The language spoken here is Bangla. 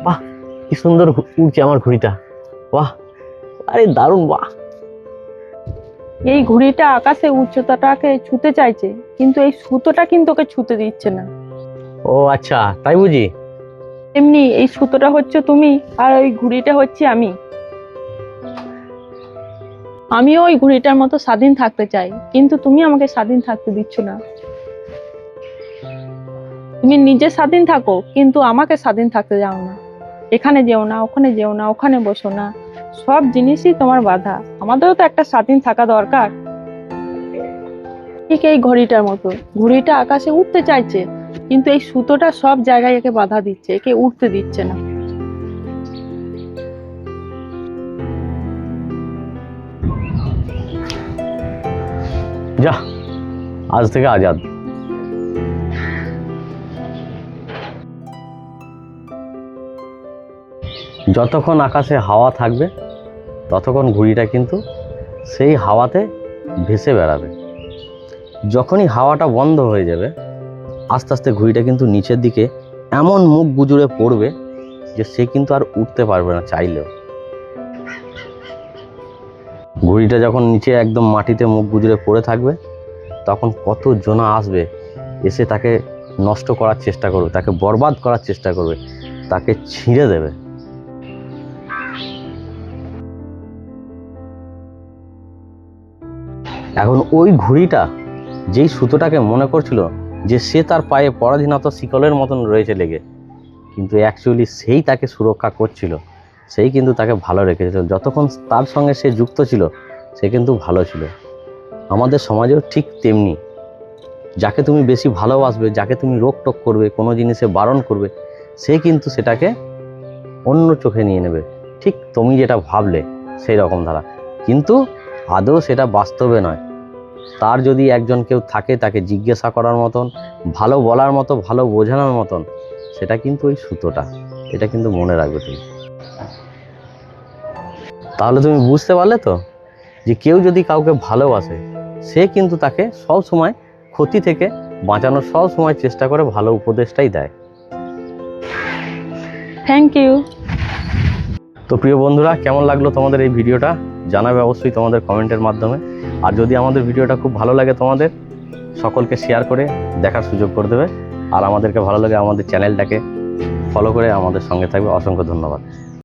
বাহ, কি সুন্দর উড়ছে আমার ঘুড়িটা। বাহ, আরে দারুণ, বাহ। এই ঘুড়িটা আকাশে উচ্চতাটাকে ছুতে চাইছে, কিন্তু এই সুতোটা কিন্তু ওকে ছুতে দিচ্ছে না। ও আচ্ছা, তাই বুঝি। এমনি এই সুতোটা হচ্ছে তুমি, আর ওই ঘুড়িটা হচ্ছে আমি। আমিও ওই ঘুড়িটার মতো স্বাধীন থাকতে চাই, কিন্তু তুমি আমাকে স্বাধীন থাকতে দিচ্ছ না। তুমি নিজে স্বাধীন থাকো, কিন্তু আমাকে স্বাধীন থাকতে দাও না। এখানে যেও না, ওখানে যেও না, ওখানে বসো না, সব জিনিসই তোমার বাধা। আমাদেরও তো একটা স্বাধীন থাকা দরকার। ঠিক এই ঘড়িটার মতো, ঘুড়িটা আকাশে উঠতে চাইছে, কিন্তু এই সুতোটা সব জায়গায় একে বাধা দিচ্ছে, একে উঠতে দিচ্ছে না। যা, আজ থেকে আজাদ। যতক্ষণ আকাশে হাওয়া থাকবে ততক্ষণ ঘুড়িটা কিন্তু সেই হাওয়াতে ভেসে বেড়াবে। যখনই হাওয়াটা বন্ধ হয়ে যাবে, আস্তে আস্তে ঘুড়িটা কিন্তু নিচের দিকে এমন মুখ গুজুরে পড়বে যে সে কিন্তু আর উঠতে পারবে না চাইলেও। ঘুড়িটা যখন নিচে একদম মাটিতে মুখ গুজুরে পড়ে থাকবে, তখন কত জনা আসবে, এসে তাকে নষ্ট করার চেষ্টা করবে, তাকে বরবাদ করার চেষ্টা করবে, তাকে ছিঁড়ে দেবে। এখন ওই ঘুড়িটা যেই সুতোটাকে মনে করছিল যে সে তার পায়ে পরাধীনতা শিকলের মতন রয়েছে লেগে, কিন্তু অ্যাকচুয়ালি সেই তাকে সুরক্ষা করছিল, সেই কিন্তু তাকে ভালো রেখেছিল। যতক্ষণ তার সঙ্গে সে যুক্ত ছিল, সে কিন্তু ভালো ছিল। আমাদের সমাজেও ঠিক তেমনি, যাকে তুমি বেশি ভালোবাসবে, যাকে তুমি রোকটোক করবে, কোনো জিনিসে বারণ করবে, সে কিন্তু সেটাকে অন্য চোখে নিয়ে নেবে, ঠিক তুমি যেটা ভাবলে সেই রকম ধারা। কিন্তু আদৌ সেটা বাস্তবে নয়। তার যদি একজন কেউ থাকে তাকে জিজ্ঞাসা করার মতন, ভালো বলার মতো, ভালো বোঝানোর মতন, সেটা কিন্তু ওই সুতোটা। এটা কিন্তু মনে রাখবে তুমি। তাহলে তুমি বুঝতে পারলে তো যে কেউ যদি কাউকে ভালোবাসে, সে কিন্তু তাকে সব সময় ক্ষতি থেকে বাঁচানোর সব সময় চেষ্টা করে, ভালো উপদেশটাই দেয়। Thank you. তো প্রিয় বন্ধুরা, কেমন লাগলো তোমাদের এই ভিডিওটা জানাবে অবশ্যই তোমাদের কমেন্টের মাধ্যমে। আর যদি আমাদের ভিডিওটা খুব ভালো লাগে তোমাদের, সকলকে শেয়ার করে দেখার সুযোগ করে দেবে। আর আমাদেরকে ভালো লাগে আমাদের চ্যানেলটাকে ফলো করে আমাদের সঙ্গে থাকবে। অসংখ্য ধন্যবাদ।